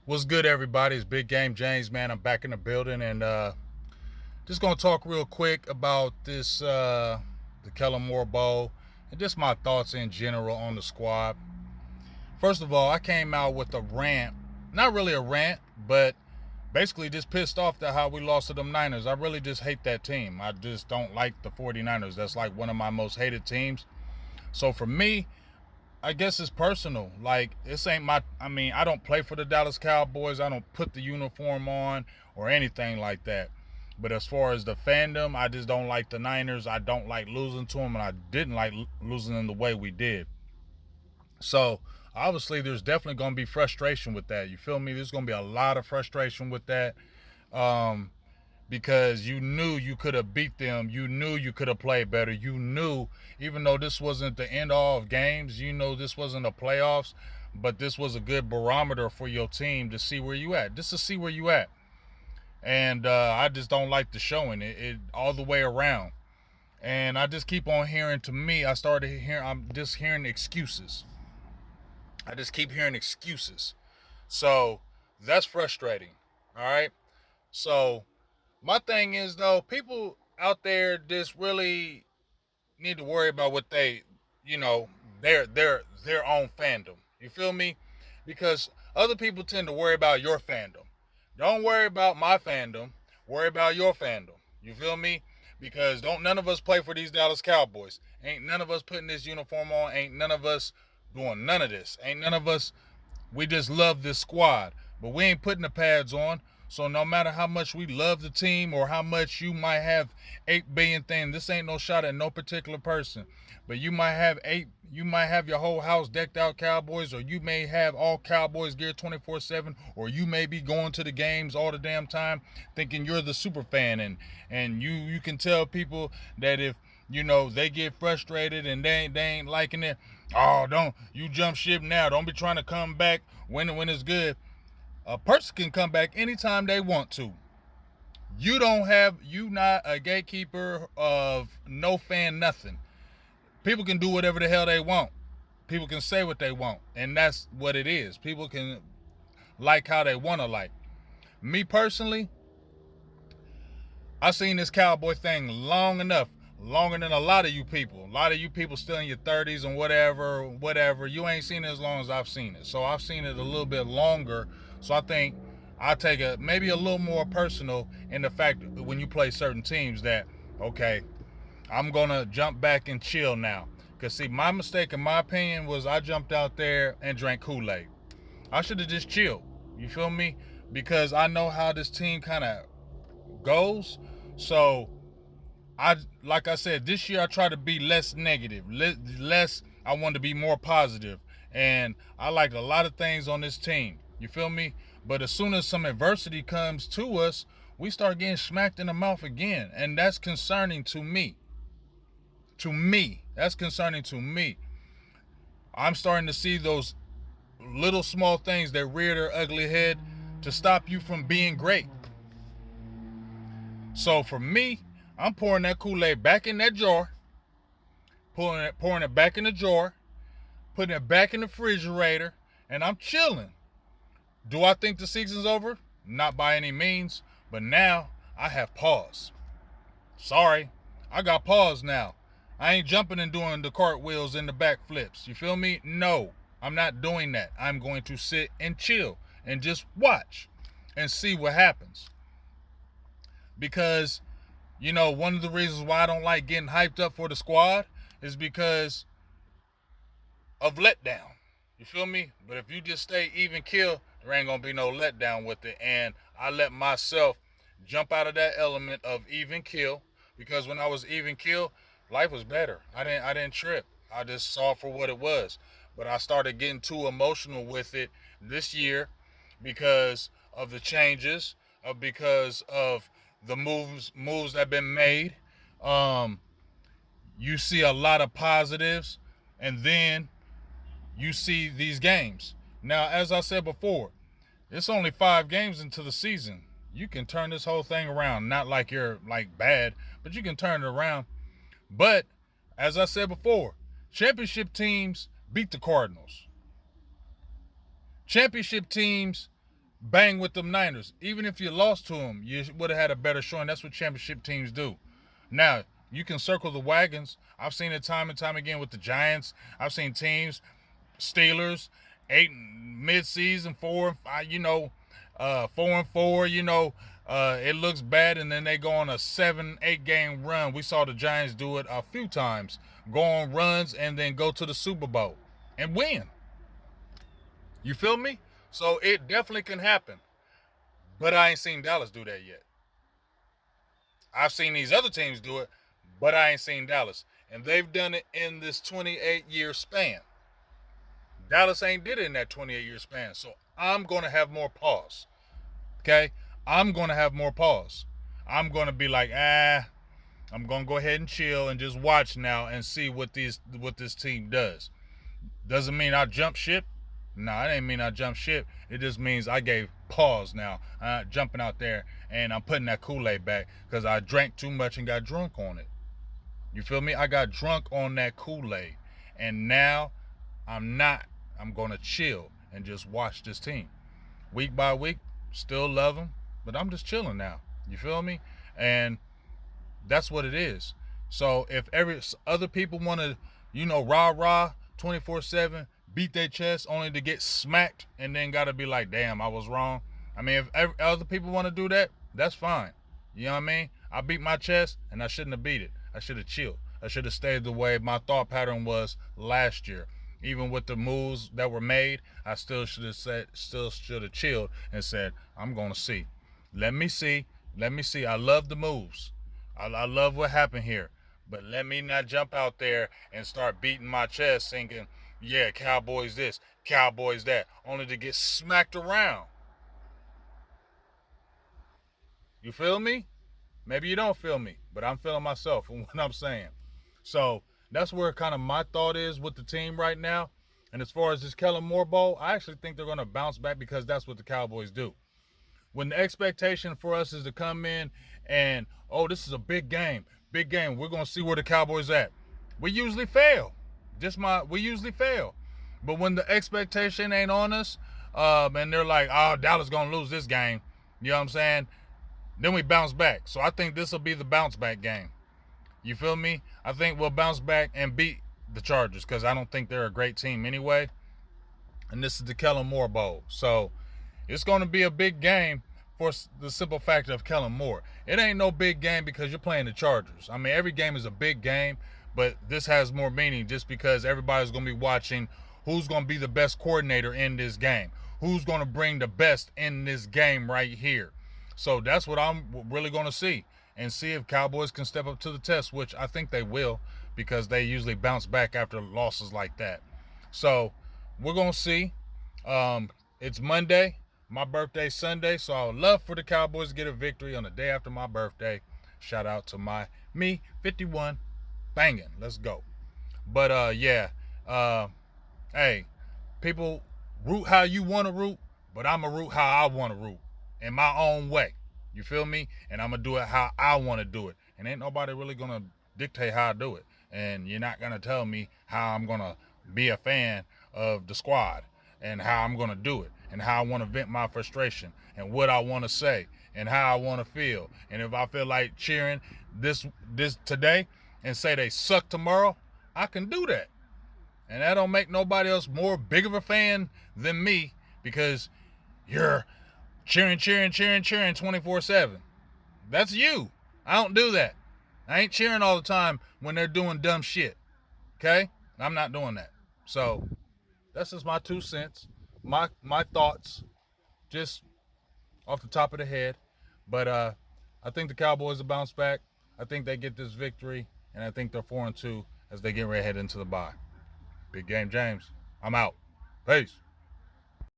What's good, everybody? It's Big Game James, man. I'm back in the building, and just gonna talk real quick about this the Kellen Moore Bowl and just my thoughts in general on the squad. First of all, I came out with a rant, not really a rant, but basically just pissed off at how we lost to them Niners. I really just hate that team. I just don't like the 49ers. That's like one of my most hated teams. So for me, I guess it's personal. Like, this ain't I don't play for the Dallas Cowboys. I don't put the uniform on or anything like that. But as far as the fandom, I just don't like the Niners. I don't like losing to them, and I didn't like losing them the way we did. So, obviously, there's definitely going to be frustration with that. You feel me? There's going to be a lot of frustration with that. Um, because you knew you could have beat them. You knew you could have played better. You knew, even though this wasn't the end all of games, you know this wasn't the playoffs, but this was a good barometer for your team to see where you at. Just to see where you at. And I just don't like the showing it all the way around. And I just keep on hearing, to me, I'm just hearing excuses. I just keep hearing excuses. So that's frustrating. All right. So my thing is, though, people out there just really need to worry about what they, you know, their own fandom. You feel me? Because other people tend to worry about your fandom. Don't worry about my fandom. Worry about your fandom. You feel me? Because don't none of us play for these Dallas Cowboys. Ain't none of us putting this uniform on. Ain't none of us doing none of this. Ain't none of us, we just love this squad, but we ain't putting the pads on. So no matter how much we love the team or how much you might have 8 billion things, this ain't no shot at no particular person. But you might have your whole house decked out Cowboys, or you may have all Cowboys gear 24/7, or you may be going to the games all the damn time thinking you're the super fan, and you can tell people that if they get frustrated and they ain't liking it. Oh, don't you jump ship now. Don't be trying to come back when it's good. A person can come back anytime they want to. You not a gatekeeper of no fan nothing. People can do whatever the hell they want. People can say what they want, and that's what it is. People can like how they want to like. Me personally, I've seen this cowboy thing long enough, longer than a lot of you people. A lot of you people still in your 30s and whatever. You ain't seen it as long as I've seen it. So I've seen it a little bit longer. So I think I take it maybe a little more personal in the fact that when you play certain teams that, okay, I'm going to jump back and chill now. Because, see, my mistake, in my opinion, was I jumped out there and drank Kool-Aid. I should have just chilled. You feel me? Because I know how this team kind of goes. So like I said, this year I try to be less negative, less. I want to be more positive, and I like a lot of things on this team. You feel me? But as soon as some adversity comes to us, we start getting smacked in the mouth again, and that's concerning to me. That's concerning to me. I'm starting to see those little small things that rear their ugly head to stop you from being great. So for me, I'm pouring that Kool-Aid back in that jar, pouring it back in the jar, putting it back in the refrigerator, and I'm chilling. Do I think the season's over? Not by any means, but now I have pause. Sorry, I got pause now. I ain't jumping and doing the cartwheels and the backflips. You feel me? No, I'm not doing that. I'm going to sit and chill and just watch and see what happens. Because, one of the reasons why I don't like getting hyped up for the squad is because of letdown. You feel me? But if you just stay even kill, there ain't gonna be no letdown with it. And I let myself jump out of that element of even kill, because when I was even kill, life was better. I didn't trip. I just saw it for what it was. But I started getting too emotional with it this year because of the changes, because of the moves that have been made. Um, you see a lot of positives, and then you see these games. Now, as I said before, it's only 5 games into the season. You can turn this whole thing around. Not like you're like bad, but you can turn it around. But as I said before, championship teams beat the Cardinals. Championship teams bang with them Niners. Even if you lost to them, you would have had a better showing. That's what championship teams do. Now, you can circle the wagons. I've seen it time and time again with the Giants. I've seen teams, Steelers, 8 mid-season, 4-5, 4-4, it looks bad, and then they go on a 7-8 game run. We saw the Giants do it a few times, go on runs and then go to the Super Bowl and win. You feel me? So it definitely can happen. But I ain't seen Dallas do that yet. I've seen these other teams do it, but I ain't seen Dallas. And they've done it in this 28-year span. Dallas ain't did it in that 28-year span. So I'm going to have more pause. Okay? I'm going to have more pause. I'm going to be like, I'm going to go ahead and chill and just watch now and see what this team does. Doesn't mean I jump ship. No, it ain't mean I jump ship. It just means I gave pause now. I'm not jumping out there and I'm putting that Kool-Aid back because I drank too much and got drunk on it. You feel me? I got drunk on that Kool-Aid. And now I'm not. I'm going to chill and just watch this team. Week by week, still love them, but I'm just chilling now. You feel me? And that's what it is. So if other people want to, rah-rah 24/7, beat their chest only to get smacked and then got to be like, damn, I was wrong. I mean, if other people want to do that, that's fine. You know what I mean? I beat my chest and I shouldn't have beat it. I should have chilled. I should have stayed the way my thought pattern was last year. Even with the moves that were made, I still should have chilled and said, I'm going to see. Let me see. I love the moves. I love what happened here. But let me not jump out there and start beating my chest thinking, yeah, Cowboys this, Cowboys that, only to get smacked around. You feel me? Maybe you don't feel me, but I'm feeling myself and what I'm saying. So that's where kind of my thought is with the team right now. And as far as this Kellen Moore Bowl, I actually think they're going to bounce back because that's what the Cowboys do. When the expectation for us is to come in and, this is a big game, we're going to see where the Cowboys at. We usually fail. We usually fail. But when the expectation ain't on us, and they're like, Dallas going to lose this game, you know what I'm saying? Then we bounce back. So I think this will be the bounce back game. You feel me? I think we'll bounce back and beat the Chargers because I don't think they're a great team anyway. And this is the Kellen Moore Bowl. So it's going to be a big game for the simple fact of Kellen Moore. It ain't no big game because you're playing the Chargers. I mean, every game is a big game, but this has more meaning just because everybody's going to be watching who's going to be the best coordinator in this game, who's going to bring the best in this game right here. So that's what I'm really going to see and see if Cowboys can step up to the test, which I think they will because they usually bounce back after losses like that. So we're going to see. It's Monday. My birthday's Sunday, so I would love for the Cowboys to get a victory on the day after my birthday. Shout out to me 51 banging. Let's go. But hey, people root how you want to root, but I'm going to root how I want to root in my own way. You feel me? And I'm going to do it how I want to do it. And ain't nobody really going to dictate how I do it. And you're not going to tell me how I'm going to be a fan of the squad and how I'm going to do it and how I want to vent my frustration and what I want to say and how I want to feel. And if I feel like cheering this today and say they suck tomorrow, I can do that. And that don't make nobody else more big of a fan than me because you're cheering 24/7. That's you. I don't do that. I ain't cheering all the time when they're doing dumb shit. Okay? I'm not doing that. So that's just my 2 cents, my thoughts, just off the top of the head. But I think the Cowboys will bounce back. I think they get this victory, and I think they're 4-2 as they get ready to head into the bye. Big Game James. I'm out. Peace.